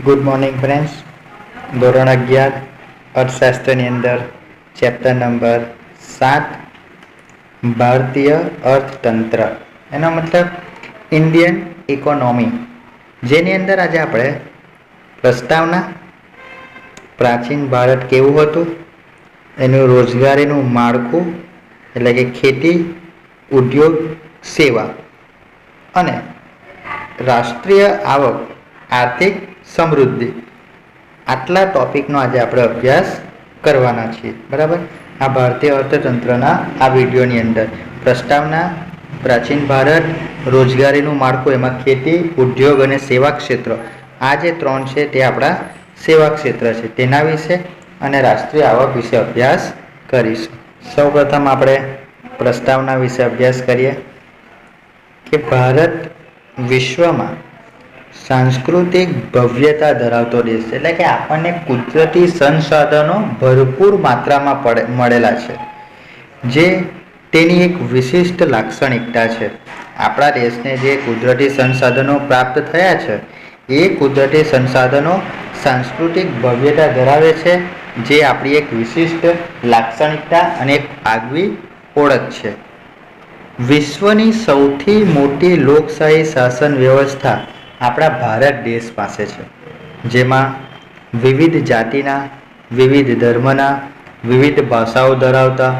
Good morning friends. ધોરણ 11 અર્થશાસ્ત્રની અંદર chapter number 7 ભારતીય અર્થતંત્ર, એનો મતલબ ઇન્ડિયન ઇકોનોમી, જેની અંદર આજે આપણે પ્રસ્તાવના, પ્રાચીન ભારત કેવું હતું, એનું રોજગારીનું માળખું એટલે કે ખેતી, ઉદ્યોગ, સેવા અને રાષ્ટ્રીય આવક, આર્થિક સમૃદ્ધિ, આટલા ટોપિકનો આજે આપણે અભ્યાસ કરવાના છીએ. બરાબર. આ ભારતીય અર્થતંત્રના આ વિડીયોની અંદર પ્રસ્તાવના, પ્રાચીન ભારત, રોજગારીનું માળખું, એમાં ખેતી, ઉદ્યોગ અને સેવા ક્ષેત્ર, આ જે ત્રણ છે તે આપણા સેવા ક્ષેત્ર છે, તેના વિશે અને રાષ્ટ્રીય આવક વિશે અભ્યાસ કરીશું. સૌપ્રથમ આપણે પ્રસ્તાવના વિશે અભ્યાસ કરીએ કે ભારત વિશ્વમાં સાંસ્કૃતિક ભવ્યતા ધરાવતો દેશ છે, એટલે કે આપણને કુદરતી સંસાધનો ભરપૂર માત્રામાં મળેલા છે, જે તેની એક વિશિષ્ટ લાક્ષણિકતા છે. આપણા દેશને જે કુદરતી સંસાધનો પ્રાપ્ત થયા છે, એ કુદરતી સંસાધનો સાંસ્કૃતિક ભવ્યતા ધરાવે છે, જે આપણી એક વિશિષ્ટ લાક્ષણિકતા અને એક આગવી ઓળખ છે. વિશ્વની સૌથી મોટી લોકશાહી શાસન વ્યવસ્થા આપણા ભારત દેશ પાસે છે, જેમાં વિવિધ જાતિના, વિવિધ ધર્મના, વિવિધ ભાષાઓ ધરાવતા,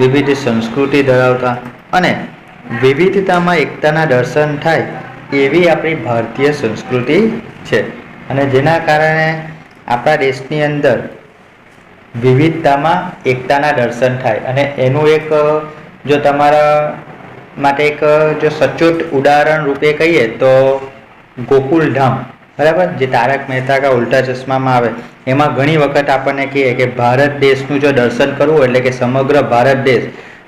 વિવિધ સંસ્કૃતિ ધરાવતા અને વિવિધતામાં એકતાના દર્શન થાય એવી આપણી ભારતીય સંસ્કૃતિ છે. અને જેના કારણે આપણા દેશની અંદર વિવિધતામાં એકતાના દર્શન થાય. અને એનું એક જો તમારા માટે એક જો સચોટ ઉદાહરણ રૂપે કહીએ તો ગોકુલધામ, બરાબર, જે તારક મહેતા કા ઉલ્ટા ચશ્મામાં આવે, એમાં ઘણી વખત આપણને કહીએ કે ભારત દેશનું જો દર્શન કરવું એટલે કે સમગ્ર ભારત દેશ,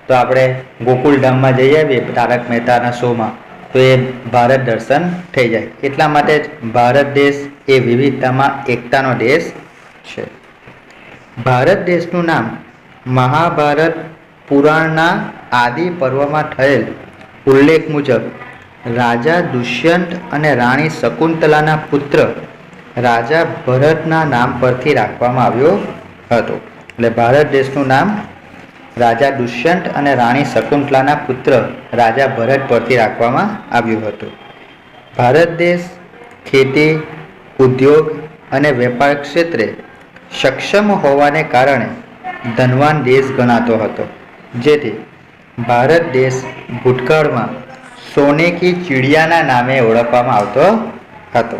તો આપણે ગોકુલધામમાં જઈ આવીએ તારક મહેતાના શોમાં, તો એ ભારત દર્શન થઈ જાય. એટલા માટે જ ભારત દેશ એ વિવિધતામાં એકતાનો દેશ છે. ભારત દેશનું નામ મહાભારત પુરાણના આદિ પર્વમાં થયેલ ઉલ્લેખ મુજબ રાજા દુષ્યંત અને રાણી શકુંતલાના પુત્ર રાજા ભરતના નામ પરથી રાખવામાં આવ્યો હતો. એટલે ભારત દેશનું નામ રાજા દુષ્યંત અને રાણી શકુંતલાના પુત્ર રાજા ભરત પરથી રાખવામાં આવ્યું હતું. ભારત દેશ ખેતી, ઉદ્યોગ અને વેપાર ક્ષેત્રે સક્ષમ હોવાને કારણે ધનવાન દેશ ગણાતો હતો, જેથી ભારત દેશ ભૂતકાળમાં સોને કી ચિડિયાના નામે ઓળખવામાં આવતો હતો.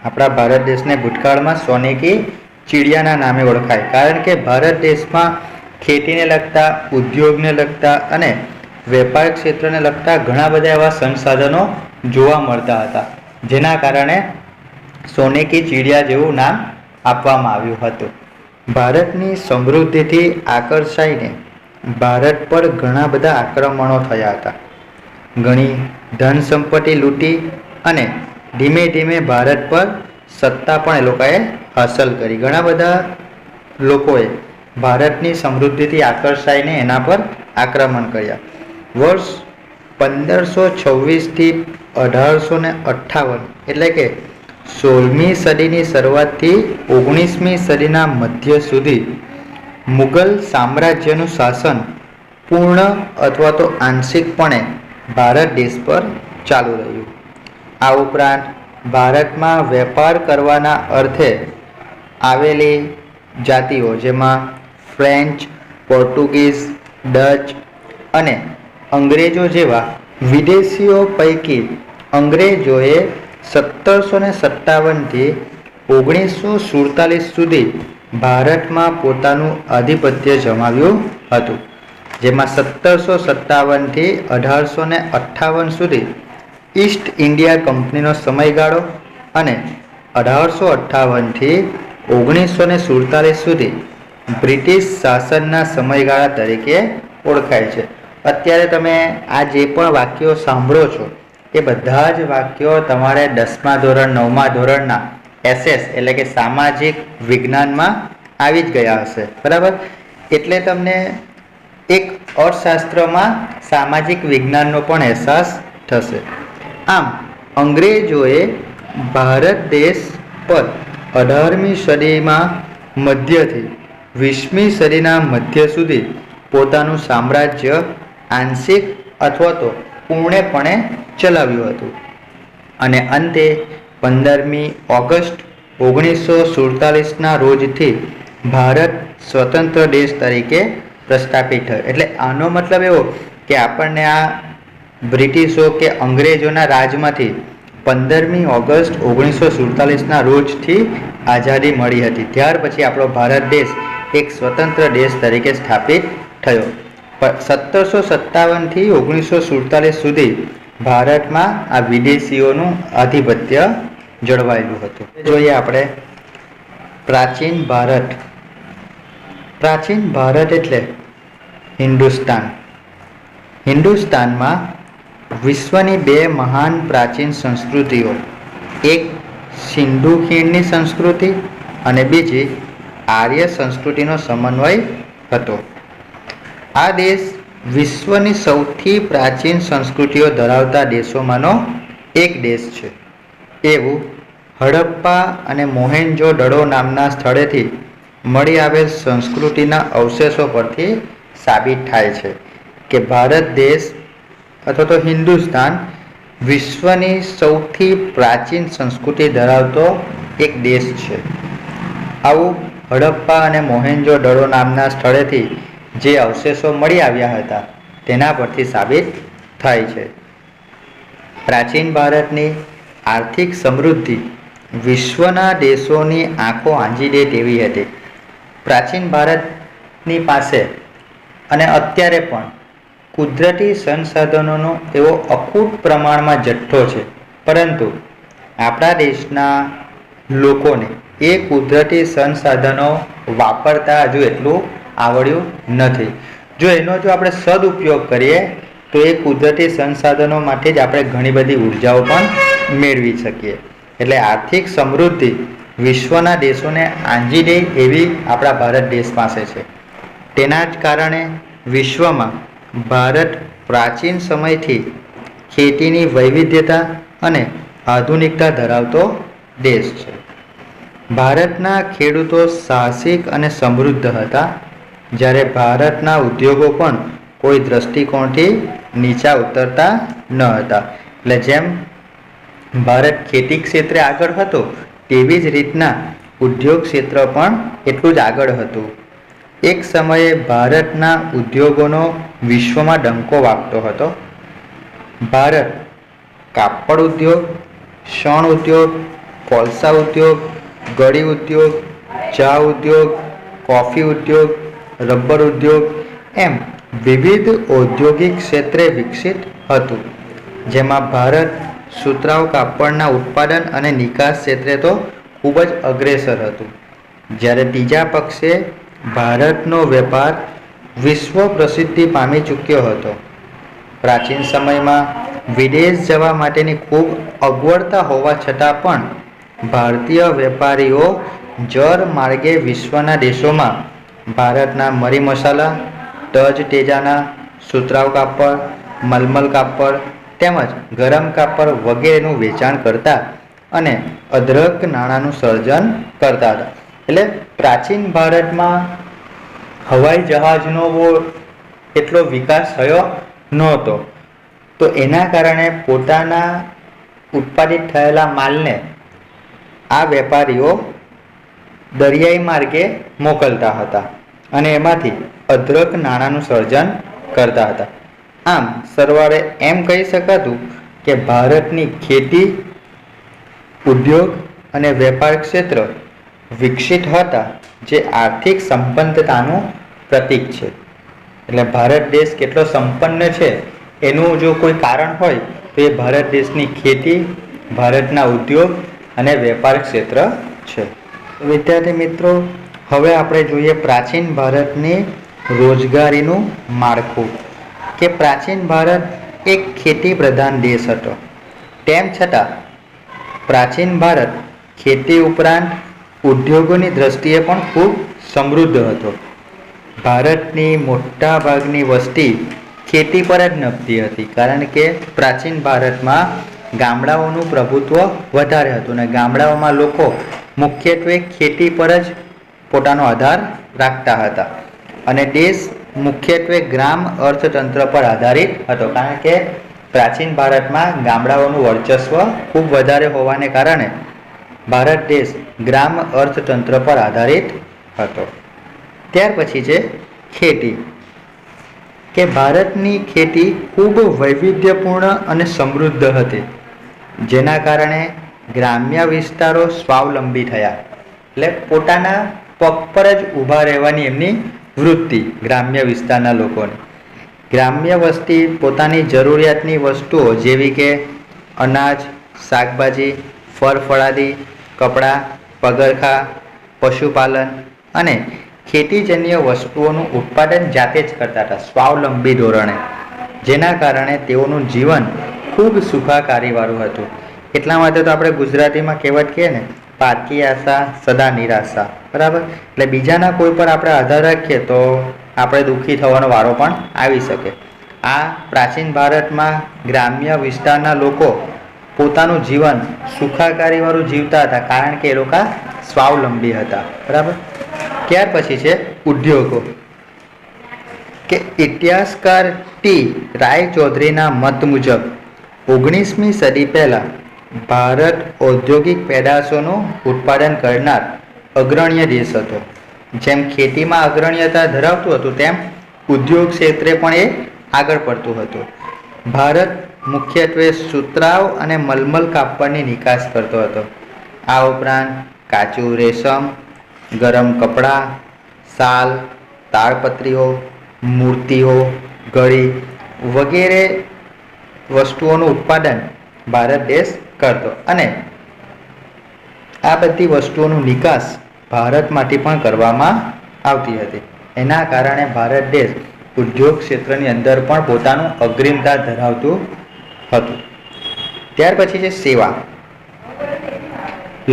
આપણા ભારત દેશને ભૂતકાળમાં સોને કી ચિડિયાના નામે ઓળખાય, કારણ કે ભારત દેશમાં ખેતીને લગતા, ઉદ્યોગને લગતા અને વેપાર ક્ષેત્રને લગતા ઘણા બધા એવા સંસાધનો જોવા મળતા હતા, જેના કારણે સોને કી ચિડિયા જેવું નામ આપવામાં આવ્યું હતું. ભારતની સમૃદ્ધિથી આકર્ષાઈને ભારત પર ઘણા બધા આક્રમણો થયા હતા. ઘણી ધન સંપત્તિ લૂંટી અને ધીમે ધીમે ભારત પર સત્તા પણ એ લોકોએ હાંસલ કરી. ઘણા બધા લોકોએ ભારતની સમૃદ્ધિથી આકર્ષાઈને એના પર આક્રમણ કર્યા. વર્ષ 1526થી 1858 એટલે કે 16મી સદીની શરૂઆતથી 19મી સદીના મધ્ય સુધી મુગલ સામ્રાજ્યનું શાસન પૂર્ણ અથવા તો આંશિકપણે ભારત દેશ પર ચાલુ રહ્યું. આ ઉપરાંત ભારતમાં વેપાર કરવાના અર્થે આવેલી જાતિઓ, જેમાં ફ્રેન્ચ, પોર્ટુગીઝ, ડચ અને અંગ્રેજો જેવા વિદેશીઓ પૈકી અંગ્રેજોએ 1757થી 1947 સુધી ભારતમાં પોતાનું આધિપત્ય જમાવ્યું હતું, જેમાં 1757થી 1858 સુધી ઈસ્ટ ઇન્ડિયા કંપનીનો સમયગાળો અને 1858થી 1947 સુધી બ્રિટિશ શાસનના સમયગાળા તરીકે ઓળખાય છે. અત્યારે તમે આ જે પણ વાક્યો સાંભળો છો એ બધા જ વાક્યો તમારે 10મા ધોરણ, 9મા ધોરણના SS એટલે કે સામાજિક વિજ્ઞાનમાં આવી જ ગયા હશે, બરાબર. એટલે તમને એક અર્થશાસ્ત્રમાં સામાજિક વિજ્ઞાનનો પણ અહેસાસ થશે. આમ અંગ્રેજોએ ભારત દેશ પર 18મી સદીમાં મધ્યથી 20મી સદીના મધ્ય સુધી પોતાનું સામ્રાજ્ય આંશિક અથવા તો પૂર્ણપણે ચલાવ્યું હતું અને અંતે 15મી ઓગસ્ટ 1947ના રોજથી ભારત સ્વતંત્ર દેશ તરીકે પ્રસ્થાપિત થયો. એટલે આનો મતલબ એવો કે આપણને આ બ્રિટિશો કે અંગ્રેજોના રાજમાંથી 15મી ઓગસ્ટ 1947ના રોજથી આઝાદી મળી હતી. ત્યાર પછી આપણો ભારત દેશ એક સ્વતંત્ર દેશ તરીકે સ્થાપિત થયો. 1757થી 1947 સુધી ભારતમાં આ વિદેશીઓનું આધિપત્ય જળવાયેલું હતું. જોઈએ આપણે પ્રાચીન ભારત. પ્રાચીન ભારત એટલે હિન્દુસ્તાન. હિન્દુસ્તાનમાં વિશ્વની બે મહાન પ્રાચીન સંસ્કૃતિઓ, એક સિંધુ ખીણની સંસ્કૃતિ અને બીજી આર્ય સંસ્કૃતિનો સમન્વય હતો. આ દેશ વિશ્વની સૌથી પ્રાચીન સંસ્કૃતિઓ ધરાવતા દેશોમાંનો એક દેશ છે. એવું હડપ્પા અને મોહેન્જો-દડો નામના સ્થળેથી મળી આવેલ સંસ્કૃતિના અવશેષો પરથી સાબિત થાય છે કે ભારત દેશ અથવા તો હિન્દુસ્તાન વિશ્વની સૌથી પ્રાચીન સંસ્કૃતિ ધરાવતો એક દેશ છે. આવું હડપ્પા અને મોહેન્જો-દડો નામના સ્થળેથી જે અવશેષો મળી આવ્યા હતા તેના પરથી સાબિત થાય છે. પ્રાચીન ભારતની આર્થિક સમૃદ્ધિ વિશ્વના દેશોની આંખો આંજી દે તેવી હતી. પ્રાચીન ભારતની પાસે અને અત્યારે પણ કુદરતી સંસાધનોનો એવો અખૂટ પ્રમાણમાં જથ્થો છે, પરંતુ આપણા દેશના લોકોને એ કુદરતી સંસાધનો વાપરતા હજુ એટલું આવડ્યું નથી. જો એનો આપણે સદુપયોગ કરીએ તો એ કુદરતી સંસાધનોમાંથી જ આપણે ઘણી બધી ઉર્જાઓ પણ મેળવી શકીએ. એટલે આર્થિક સમૃદ્ધિ વિશ્વના દેશોને આંજી દે એવી આપણા ભારત દેશ પાસે છે. તેના જ કારણે વિશ્વમાં ભારત પ્રાચીન સમયથી ખેતીની વૈવિધ્યતા અને આધુનિકતા ધરાવતો દેશ છે. ભારતના ખેડૂતો સાહસિક અને સમૃદ્ધ હતા, જ્યારે ભારતના ઉદ્યોગો પણ કોઈ દ્રષ્ટિકોણથી નીચા ઉતરતા ન હતા. એટલે જેમ ભારત ખેતી ક્ષેત્રે આગળ હતો તેવી જ રીતના ઉદ્યોગ ક્ષેત્ર પણ એટલું જ આગળ હતું. એક સમયે ભારતના ઉદ્યોગોનો વિશ્વમાં ડંકો વાગતો હતો. ભારત કાપડ ઉદ્યોગ, શણ ઉદ્યોગ, કોલસા ઉદ્યોગ, ગળી ઉદ્યોગ, ચા ઉદ્યોગ, કોફી ઉદ્યોગ, રબર ઉદ્યોગ એમ વિવિધ ઔદ્યોગિક ક્ષેત્રે વિકસિત હતું, જેમાં ભારત સુતરાઉ કાપડના ઉત્પાદન અને નિકાસ ક્ષેત્રે તો ખૂબ જ અગ્રેસર હતું. જ્યારે બીજા પક્ષે ભારતનો વેપાર વિશ્વ પ્રસિદ્ધિ પામી ચૂક્યો હતો. પ્રાચીન સમયમાં વિદેશ જવા માટેની ખૂબ અગવડતા હોવા છતાં પણ ભારતીય વેપારીઓ જળ માર્ગે વિશ્વના દેશોમાં ભારતના મરી મસાલા, તજ તેજાના, સુતરાઉ કાપડ, મલમલ કાપડ તેમજ ગરમ કાપડ વગેરેનું વેચાણ કરતા અને અદ્રક નાણાંનું સર્જન કરતા હતા. એટલે પ્રાચીન ભારતમાં હવાઈ જહાજનો એટલો વિકાસ થયો નહોતો, તો એના કારણે પોતાના ઉત્પાદિત થયેલા માલને આ વેપારીઓ દરિયાઈ માર્ગે મોકલતા હતા અને એમાંથી અદ્રક નાણાંનું સર્જન કરતા હતા. આમ સરવાળે એમ કહી શકાતું કે ભારતની ખેતી, ઉદ્યોગ અને વેપાર ક્ષેત્ર વિકસિત હતા, જે આર્થિક સંપન્નતાનું પ્રતીક છે. એટલે ભારત દેશ કેટલો સંપન્ન છે એનું જો કોઈ કારણ હોય તો એ ભારત દેશની ખેતી, ભારતના ઉદ્યોગ અને વેપાર ક્ષેત્ર છે. વિદ્યાર્થી મિત્રો, હવે આપણે જોઈએ પ્રાચીન ભારતની રોજગારીનું માળખું. કે પ્રાચીન ભારત એક ખેતી પ્રધાન દેશ હતો, તેમ છતાં પ્રાચીન ભારત ખેતી ઉપરાંત ઉદ્યોગોની દ્રષ્ટિએ પણ ખૂબ સમૃદ્ધ હતો. ભારતની મોટા ભાગની વસ્તી ખેતી પર જ નભતી હતી, કારણ કે પ્રાચીન ભારતમાં ગામડાઓનું પ્રભુત્વ વધારે હતું અને ગામડાઓમાં લોકો મુખ્યત્વે ખેતી પર જ પોતાનો આધાર રાખતા હતા અને દેશ મુખ્યત્વે ગ્રામ અર્થતંત્ર પર આધારિત હતો, કારણ કે પ્રાચીન ભારતમાં ગામડાઓનું વર્ચસ્વ ખૂબ વધારે હોવાને કારણે ભારત દેશ ગ્રામ અર્થતંત્ર પર આધારિત હતો. ત્યાર પછી છે ખેતી, કે ભારતની ખેતી ખૂબ વૈવિધ્યપૂર્ણ અને સમૃદ્ધ હતી, જેના કારણે ગ્રામ્ય વિસ્તારો સ્વાવલંબી થયા. એટલે પોતાના પગ પર જ ઊભા રહેવાની એમની વૃત્તિ ગ્રામ્ય વિસ્તારના લોકોની. ગ્રામ્ય વસ્તી પોતાની જરૂરિયાતની વસ્તુઓ જેવી કે અનાજ, શાકભાજી, ફળફળાદી, કપડાં, પગરખાં, પશુપાલન અને ખેતીજન્ય વસ્તુઓનું ઉત્પાદન જાતે જ કરતા હતા, સ્વાવલંબી ધોરણે, જેના કારણે તેઓનું જીવન ખૂબ સુખાકારીવાળું હતું. એટલા માટે તો આપણે ગુજરાતીમાં કહેવત કહીએ ને, પાકી આશા સદા નિરાશા, બરાબર. એટલે બીજાના કોઈ પર આપણે આધાર રાખીએ તો આપણે દુઃખી થવાનો વારો પણ આવી શકે. આ પ્રાચીન ભારતમાં ગ્રામ્ય વિસ્તારના લોકો પોતાનું જીવન સુખાકારીવાળું જીવતા હતા, કારણ કે એ લોકો સ્વાવલંબી હતા, બરાબર. ત્યાર પછી છે ઉદ્યોગો, કે ઇતિહાસકાર ટી રાયચૌધરીના મત મુજબ 19મી સદી પહેલાં ભારત ઔદ્યોગિક પેદાશોનું ઉત્પાદન કરનાર અગ્રણ્ય દેશ હતો. જેમ ખેતીમાં અગ્રણ્યતા ધરાવતું હતું તેમ ઉદ્યોગ ક્ષેત્રે પણ એ આગળ પડતું હતું. ભારત મુખ્યત્વે સુતરાઉ અને મલમલ કાપડની નિકાસ કરતો હતો. આ ઉપરાંત કાચું રેશમ, ગરમ કપડાં, શાલ, તાડપત્રીઓ, મૂર્તિઓ, ઘડી વગેરે વસ્તુઓનું ઉત્પાદન ભારત દેશ કરતો અને આ બધી વસ્તુઓનું નિકાસ ભારતમાંથી પણ કરવામાં આવતી હતી. એના કારણે ભારત દેશ ઉદ્યોગ ક્ષેત્રની અંદર પણ પોતાનું અગ્રિમતા ધરાવતું હતું. ત્યાર પછી છે સેવા.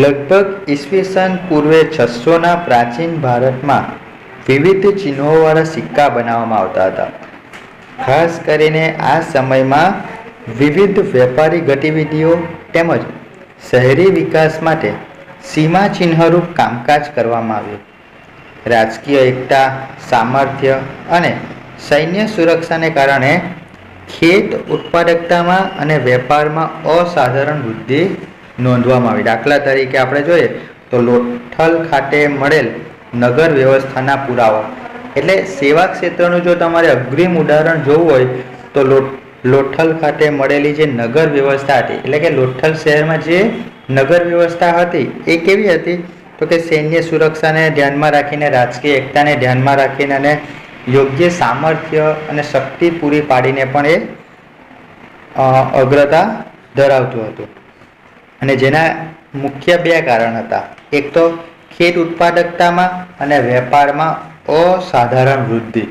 લગભગ ઈસવીસન પૂર્વે 600ના પ્રાચીન ભારતમાં વિવિધ ચિહ્નોવાળા સિક્કા બનાવવામાં આવતા હતા. ખાસ કરીને આ સમયમાં વિવિધ વેપારી ગતિવિધિઓ તેમજ શહેરી વિકાસ માટે સીમા ચિહ્નરૂપ કામકાજ કરવામાં આવ્યું. રાજકીય એકતા, સામર્થ્ય અને સૈન્ય સુરક્ષાને કારણે ખેત ઉત્પાદકતામાં અને વેપારમાં અસાધારણ વૃદ્ધિ નોંધવામાં આવી. દાખલા તરીકે આપણે જોઈએ તો લોથલ ખાતે મળેલ નગર વ્યવસ્થાના પુરાવા, એટલે સેવા ક્ષેત્રનું જો તમારે અગ્રિમ ઉદાહરણ જોવું હોય તો લોથલ ખાતે મળેલી જે નગર વ્યવસ્થા હતી, એટલે કે લોથલ શહેરમાં જે નગર વ્યવસ્થા હતી એ કેવી હતી તો કે સૈન્ય સુરક્ષાને ધ્યાનમાં રાખીને, રાજકીય એકતાને ધ્યાનમાં રાખીને અને યોગ્ય સામર્થ્ય અને શક્તિ પૂરી પાડીને પણ એ અગ્રતા ધરાવતું હતું. અને જેના મુખ્ય બે કારણ હતા. એક તો ખેત ઉત્પાદકતામાં અને વેપારમાં અસાધારણ વૃદ્ધિ,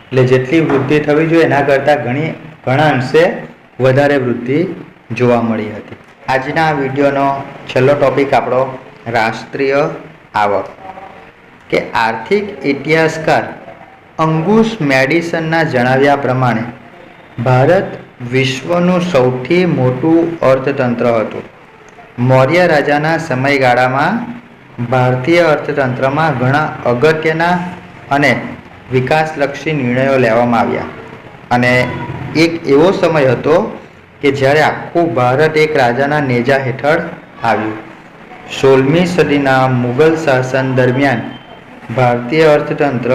એટલે જેટલી વૃદ્ધિ થવી જોઈએ એના કરતાં ઘણા અંશે વધારે વૃદ્ધિ જોવા મળી હતી. આજના વિડીયોનો છેલ્લો ટોપિક આપણો રાષ્ટ્રીય આવક, કે આર્થિક ઇતિહાસકાર અંગુશ મેડિસનના જણાવ્યા પ્રમાણે ભારત વિશ્વનું સૌથી મોટું અર્થતંત્ર હતું. મૌર્ય રાજાના સમયગાળામાં ભારતીય અર્થતંત્રમાં ઘણા અગત્યના અને વિકાસલક્ષી નિર્ણયો લેવામાં આવ્યા અને એક એવો સમય હતો કે જ્યારે આખું ભારત એક રાજાના નેજા હેઠળ આવ્યું. 16મી સદીના મુગલ શાસન દરમિયાન ભારતીય અર્થતંત્ર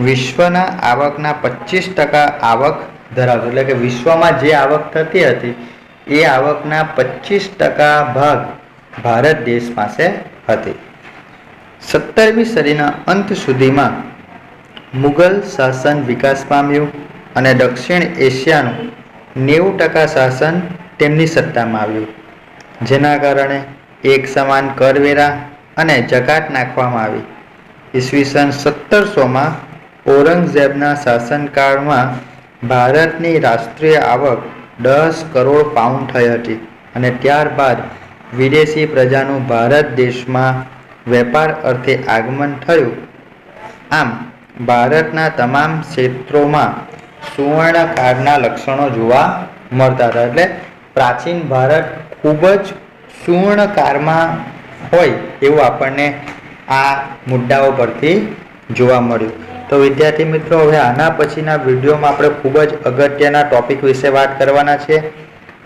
વિશ્વના આવકના 25% આવક ધરાવતું, એટલે કે વિશ્વમાં જે આવક થતી હતી એ આવકના 25% ભાગ ભારત દેશ પાસે હતી. 17મી સદીના અંત સુધીમાં મુગલ શાસન વિકાસ પામ્યું અને દક્ષિણ એશિયાનું 90% શાસન તેમની સત્તામાં આવ્યું, જેના કારણે એક સમાન કરવેરા અને જકાત નાખવામાં આવી. ઈસવીસન 1700માં ઔરંગઝેબના શાસનકાળમાં ભારતની રાષ્ટ્રીય આવક 10 કરોડ પાઉન્ડ થઈ હતી અને ત્યારબાદ વિદેશી પ્રજાનું ભારત દેશમાં વેપાર અર્થે આગમન થયું. આમ ભારતના તમામ ક્ષેત્રોમાં સુવર્ણકાળના લક્ષણો જોવા મળતા હતા. એટલે પ્રાચીન ભારત ખૂબ જ સુવર્ણકાળમાં હોય એવું આપણને આ મુદ્દાઓ પરથી જોવા મળ્યું. તો વિદ્યાર્થી મિત્રો, હવે આના પછીના વિડીયોમાં આપણે ખૂબ જ અગત્યના ટોપિક વિશે વાત કરવાના છે.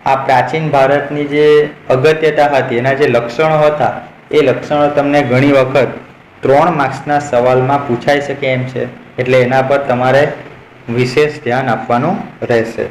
આ પ્રાચીન ભારતની જે અગત્યતા હતી, એના જે લક્ષણો હતા, એ લક્ષણો તમને ઘણી વખત 3 માર્ક્સના સવાલમાં પૂછાઈ શકે એમ છે. એટલે એના પર તમારે વિશેષ ધ્યાન આપવાનું રહેશે.